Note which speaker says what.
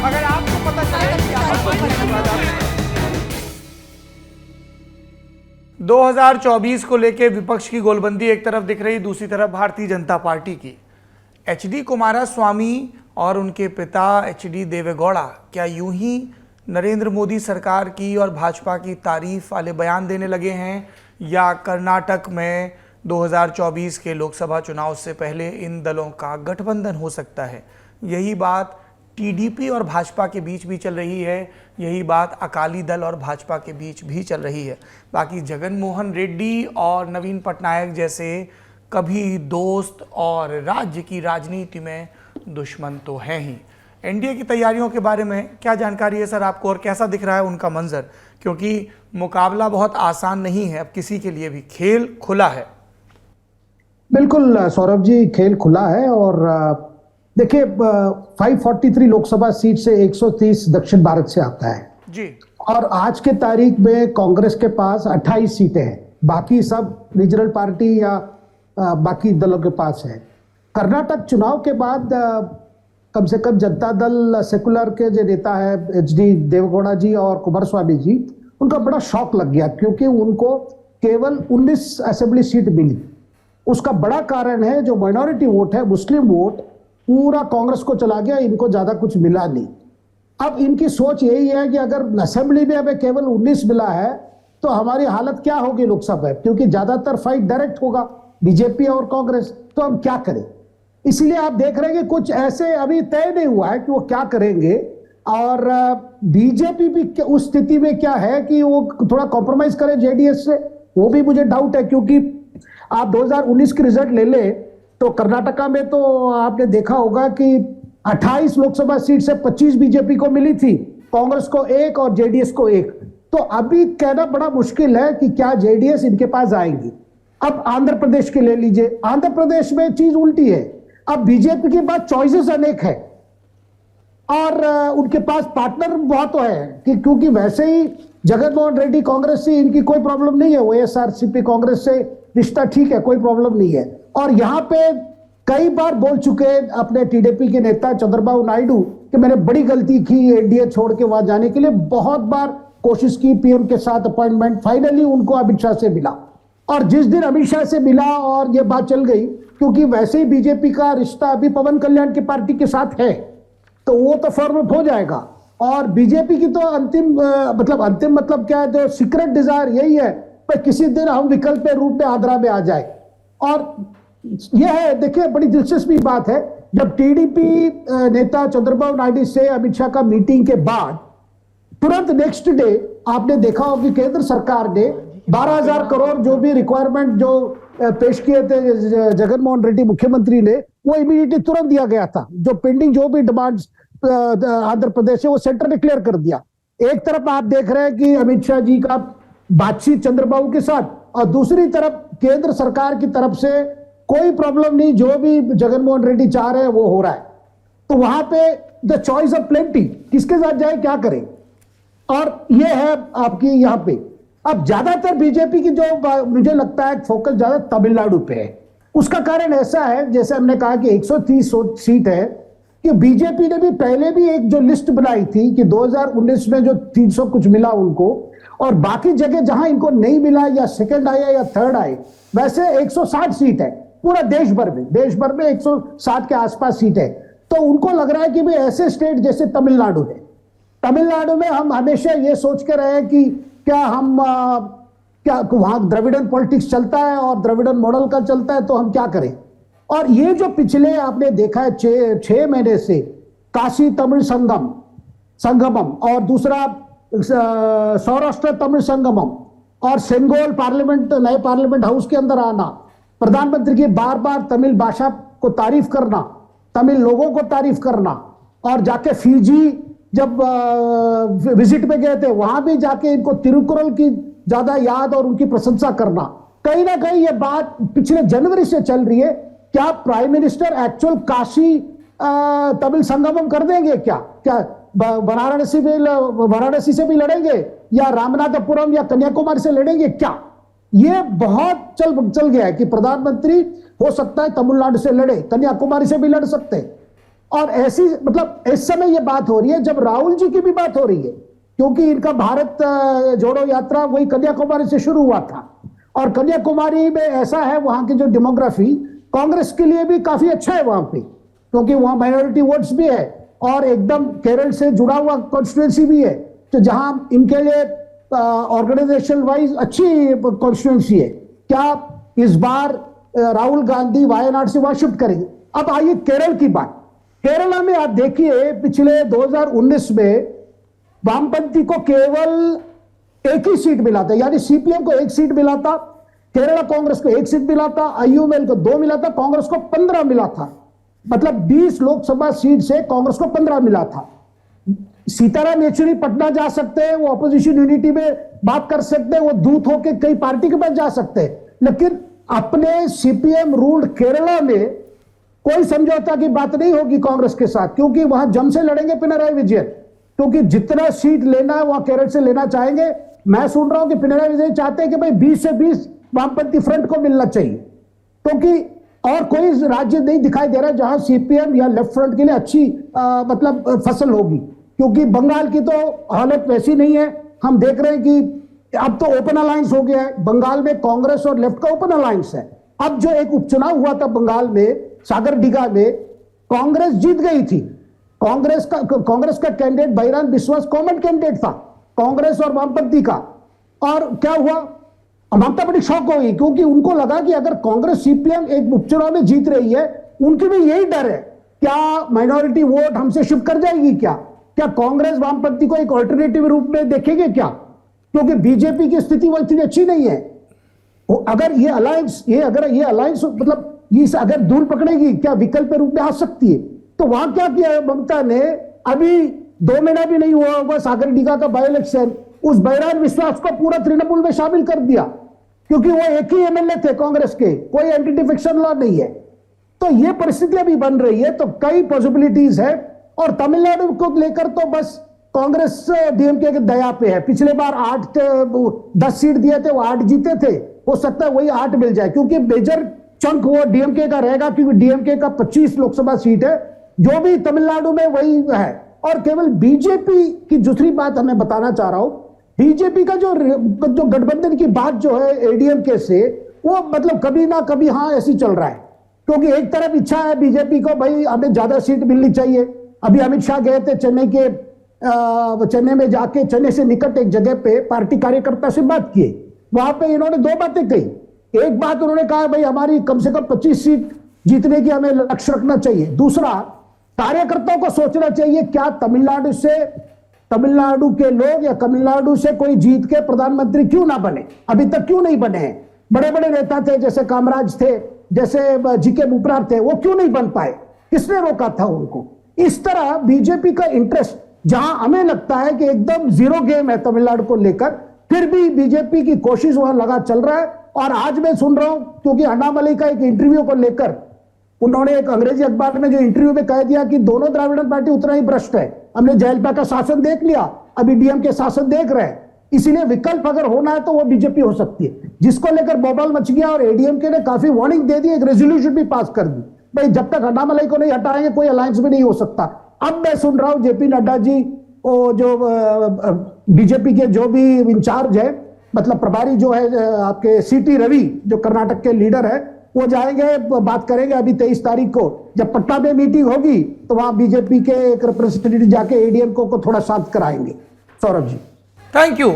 Speaker 1: अगर आपको पता चले कि आप 2024 को लेकर विपक्ष की गोलबंदी एक तरफ दिख रही, दूसरी तरफ भारतीय जनता पार्टी की। एचडी कुमारस्वामी और उनके पिता एचडी देवेगौड़ा क्या यूं ही नरेंद्र मोदी सरकार की और भाजपा की तारीफ वाले बयान देने लगे हैं, या कर्नाटक में 2024 के लोकसभा चुनाव से पहले इन दलों का गठबंधन हो सकता है? यही बात टीडीपी और भाजपा के बीच भी चल रही है, यही बात अकाली दल और भाजपा के बीच भी चल रही है। बाकी जगन मोहन रेड्डी और नवीन पटनायक जैसे कभी दोस्त और राज्य की राजनीति में दुश्मन तो हैं ही। एनडीए की तैयारियों के बारे में क्या जानकारी है सर आपको, और कैसा दिख रहा है उनका मंजर? क्योंकि मुकाबला बहुत आसान नहीं है अब किसी के लिए भी, खेल खुला है।
Speaker 2: बिल्कुल सौरभ जी, खेल खुला है। और देखिए 543 लोकसभा सीट से 130 दक्षिण भारत से आता है
Speaker 1: जी।
Speaker 2: और आज के तारीख में कांग्रेस के पास 28 सीटें हैं, बाकी सब रीजनल पार्टी या बाकी दलों के पास है। कर्नाटक चुनाव के बाद कम से कम जनता दल सेकुलर के जो नेता है एचडी देवेगौड़ा जी और कुमारस्वामी जी, उनका बड़ा शौक लग गया क्योंकि उनको केवल 19 असेंबली सीट मिली। उसका बड़ा कारण है जो माइनॉरिटी वोट है, मुस्लिम वोट पूरा कांग्रेस को चला गया, इनको ज्यादा कुछ मिला नहीं। अब इनकी सोच यही है कि अगर असेंबली में हमें केवल 19 मिला है तो हमारी हालत क्या होगी लोकसभा में, क्योंकि ज्यादातर फाइट डायरेक्ट होगा बीजेपी और कांग्रेस, तो हम क्या करें। इसीलिए आप देख रहे हैं कि कुछ ऐसे अभी तय नहीं हुआ है कि वो क्या करेंगे। और बीजेपी भी उस स्थिति में क्या है कि वो थोड़ा कॉम्प्रोमाइज करे जेडीएस से, वो भी मुझे डाउट है। क्योंकि आप 2019 के रिजल्ट ले ले तो कर्नाटका में तो आपने देखा होगा कि 28 लोकसभा सीट से 25 बीजेपी को मिली थी, कांग्रेस को 1 और जेडीएस को 1। तो अभी कहना बड़ा मुश्किल है कि क्या जेडीएस इनके पास आएंगी। अब आंध्र प्रदेश के ले लीजिए, आंध्र प्रदेश में चीज उल्टी है। अब बीजेपी के पास चॉइसेस अनेक है और उनके पास पार्टनर बहुत तो है कि क्योंकि वैसे ही जगन मोहन रेड्डी कांग्रेस से इनकी कोई प्रॉब्लम नहीं है, वाईएसआरसीपी कांग्रेस से रिश्ता ठीक है, कोई प्रॉब्लम नहीं है। और यहां पे कई बार बोल चुके अपने टीडीपी के नेता चंद्रबाबू नायडू कि मैंने बड़ी गलती की एनडीए छोड़ के वहां जाने के लिए, बहुत बार कोशिश की पीएम के साथ अपॉइंटमेंट, फाइनली उनको अमित शाह से मिला। और जिस दिन अमित शाह से मिला और ये बात चल गई, क्योंकि वैसे ही बीजेपी का रिश्ता अभी पवन कल्याण की पार्टी के साथ है, तो वो तो फॉर्म अप हो जाएगा। और बीजेपी की तो अंतिम मतलब क्या है, जो सीक्रेट डिजायर यही है कि किसी दिन हम विकल्प रूप में आंध्रा में आ जाए। और यह है, देखिए बड़ी दिलचस्पी बात है, जब टीडीपी नेता चंद्रबाबू नायडू से अमित शाह का मीटिंग के बाद तुरंत नेक्स्ट डे आपने देखा हो कि केंद्र सरकार ने 12,000 करोड़ जो भी रिक्वायरमेंट जो पेश किए थे जगन मोहन रेड्डी मुख्यमंत्री ने, वो इमीडिएटली तुरंत दिया गया था। जो पेंडिंग जो भी डिमांड्स आंध्र प्रदेश से, वो सेंटर ने क्लियर कर दिया। एक तरफ आप देख रहे हैं कि अमित शाह जी का बातचीत चंद्रबाबू के साथ, और दूसरी तरफ केंद्र सरकार की तरफ से कोई प्रॉब्लम नहीं, जो भी जगन मोहन रेड्डी चाह रहे हैं वो हो रहा है। तो वहां पे द चॉइस ऑफ प्लेंटी, किसके साथ जाए क्या करें। और ये है आपकी यहाँ पे अब ज्यादातर बीजेपी की जो मुझे लगता है फोकस ज्यादा तमिलनाडु पे है। उसका कारण ऐसा है, जैसे हमने कहा कि 130 सीट है, कि बीजेपी ने भी पहले भी एक जो लिस्ट बनाई थी कि 2019 में जो 300 कुछ मिला उनको, और बाकी जगह जहां इनको नहीं मिला या सेकंड आया या थर्ड आए, वैसे 160 सीट है पूरा देश भर में 160 के आसपास सीट है। तो उनको लग रहा है कि भाई ऐसे स्टेट जैसे तमिलनाडु है, तमिलनाडु में हम हमेशा ये सोच के रहे कि क्या हम क्या वहां द्रविड़न पॉलिटिक्स चलता है और द्रविड़न मॉडल का चलता है, तो हम क्या करें। और ये जो पिछले आपने देखा है 6 महीने से काशी तमिल संगमम और दूसरा सौराष्ट्र तमिल संगमम और सेंगोल पार्लियामेंट, नए पार्लियामेंट हाउस के अंदर आना, प्रधानमंत्री की बार बार तमिल भाषा को तारीफ करना, तमिल लोगों को तारीफ करना, और जाके फिजी जब विजिट में गए थे वहां भी जाके इनको तिरुकुरल की ज्यादा याद और उनकी प्रशंसा करना। कहीं ना कहीं ये बात पिछले जनवरी से चल रही है, क्या prime minister actual Kashi Tamil Sangamam कर देंगे, क्या वाराणसी से भी लड़ेंगे या रामनाथपुरम या कन्याकुमारी से लड़ेंगे क्या। ये बहुत चल गया है कि प्रधानमंत्री हो सकता है तमिलनाडु से लड़े, कन्याकुमारी से भी लड़ सकते हैं। और ऐसी मतलब इस समय ये बात हो रही है जब राहुल जी की भी बात हो रही है, क्योंकि इनका भारत जोड़ो यात्रा वही कन्याकुमारी से शुरू हुआ था, और कन्याकुमारी में ऐसा है वहां की जो डेमोग्राफी कांग्रेस के लिए भी काफी अच्छा है वहां पे, क्योंकि वहां माइनॉरिटी वोट्स भी है और एकदम केरल से जुड़ा हुआ कॉन्स्टिट्यूंसी भी है, तो जहां इनके लिए ऑर्गेनाइजेशन वाइज अच्छी कॉन्स्टिट्यूंसी है। क्या इस बार राहुल गांधी वायनाड से वहां शिफ्ट करेंगे? अब आइए केरल की बात। केरला में आप देखिए पिछले 2019 में वामपंथी को केवल एक ही सीट मिला था, यानी सीपीएम को एक सीट मिला था, केरला कांग्रेस को एक सीट मिला था, आईयूएमएल को 2 मिला था, कांग्रेस को 15 मिला था। मतलब 20 लोकसभा सीट से कांग्रेस को 15 मिला था। सीताराम येचुरी पटना जा सकते हैं, वो अपोजिशन यूनिटी में बात कर सकते हैं, वो दूत होके कई पार्टी के पास जा सकते हैं, लेकिन अपने सीपीएम रूल्ड केरला में कोई समझौता की बात नहीं होगी कांग्रेस के साथ, क्योंकि वहां जम से लड़ेंगे पिनराई विजयन, क्योंकि जितना सीट लेना है वहां केरल से लेना चाहेंगे। मैं सुन रहा हूं कि पिनराई विजयन चाहते हैं कि भाई 20 से 20 वामपंथी फ्रंट को मिलना चाहिए, क्योंकि और कोई राज्य नहीं दिखाई दे रहा जहां सीपीएम या लेफ्ट फ्रंट के लिए अच्छी मतलब फसल होगी, क्योंकि बंगाल की तो हालत वैसी नहीं है। हम देख रहे हैं कि अब तो ओपन अलायंस हो गया है, बंगाल में कांग्रेस और लेफ्ट का ओपन अलायंस है। अब जो एक उपचुनाव हुआ था बंगाल में सागरडीगा में, कांग्रेस जीत गई थी। कांग्रेस का कैंडिडेट बैरान विश्वास कॉमन कैंडिडेट था कांग्रेस और वामपंथी का, और क्या हुआ, ममता बड़ी शॉक हो गई, क्योंकि उनको लगा कि अगर कांग्रेस सीपीएम एक उपचुनाव में जीत रही है, उनकी भी यही डर है क्या माइनॉरिटी वोट हमसे शिफ्ट कर जाएगी, क्या कांग्रेस वामपंथी को एक ऑल्टरनेटिव रूप में देखेंगे क्या, क्योंकि बीजेपी की स्थिति वो इतनी अच्छी नहीं है। अगर ये अलायंस मतलब ये अगर दूर पकड़ेगी, क्या विकल्प रूप में आ सकती है। तो वहां क्या किया है ममता ने, अभी 2 महीना भी नहीं हुआ होगा सागरडीगा का बाई इलेक्शन, उस बैरान विश्वास को पूरा तृणमूल में शामिल कर दिया, क्योंकि वो एक ही एमएलए थे कांग्रेस के, कोई एंटी डिफेक्शन लॉ नहीं है। तो ये परिस्थितियां भी बन रही है, तो कई पॉसिबिलिटीज है। और तमिलनाडु को लेकर तो बस कांग्रेस डीएमके के दया पे है। पिछले बार 10 सीट दिए थे, वो 8 जीते थे, हो सकता है वही 8 मिल जाए, क्योंकि मेजर चंक वो डीएमके का रहेगा, क्योंकि डीएमके का 25 लोकसभा सीट है, जो भी तमिलनाडु में वही है। और केवल बीजेपी की दूसरी बात हमें बताना चाह रहा हूं, बीजेपी का जो गठबंधन की बात जो है एडीएमके से, वो मतलब कभी ना कभी हाँ ऐसी चल रहा है, क्योंकि एक तरफ इच्छा है बीजेपी को भाई हमें ज्यादा सीट मिलनी चाहिए। अभी अमित शाह गए थे चेन्नई में जाके, चेन्नई से निकट एक जगह पे पार्टी कार्यकर्ता से बात किए, वहां पे इन्होंने 2 बातें कही। एक बात उन्होंने कहा भाई हमारी कम से कम 25 सीट जीतने की हमें लक्ष्य रखना चाहिए। दूसरा, कार्यकर्ताओं को सोचना चाहिए क्या तमिलनाडु के लोग या तमिलनाडु से कोई जीत के प्रधानमंत्री क्यों ना बने, अभी तक क्यों नहीं बने हैं। बड़े बड़े नेता थे, जैसे कामराज थे, जैसे जीके बुपरार थे, वो क्यों नहीं बन पाए, किसने रोका था उनको। इस तरह बीजेपी का इंटरेस्ट, जहां हमें लगता है कि एकदम जीरो गेम है तमिलनाडु को लेकर, फिर भी बीजेपी की कोशिश वहां लगा चल रहा है। और आज मैं सुन रहा हूं, क्योंकि अण्णामलई का एक इंटरव्यू को लेकर उन्होंने एक अंग्रेजी अखबार में जो इंटरव्यू में कह दिया कि दोनों द्राविड़न पार्टी उतना ही भ्रष्ट है, हमने जयललिता का शासन देख लिया, अभी डीएमके शासन देख रहे हैं, इसीलिए विकल्प अगर होना है तो वो बीजेपी हो सकती है, जिसको लेकर बवाल मच गया। और एडीएमके ने काफी वार्निंग दे दी, एक रेजोल्यूशन भी पास कर दी, भाई जब तक अण्णामलई को नहीं हटाएंगे कोई अलायंस भी नहीं हो सकता। अब मैं सुन रहा हूं जेपी नड्डा जी, जो बीजेपी के जो भी इंचार्ज है, मतलब प्रभारी जो है आपके सीटी रवि, जो कर्नाटक के लीडर है, वो जाएंगे, बात करेंगे अभी 23 तारीख को, जब पटना में मीटिंग होगी तो वहां बीजेपी के एक रिप्रेजेंटेटिव जाके एडीएम को थोड़ा शांत कराएंगे। Saurabh ji,
Speaker 1: thank you.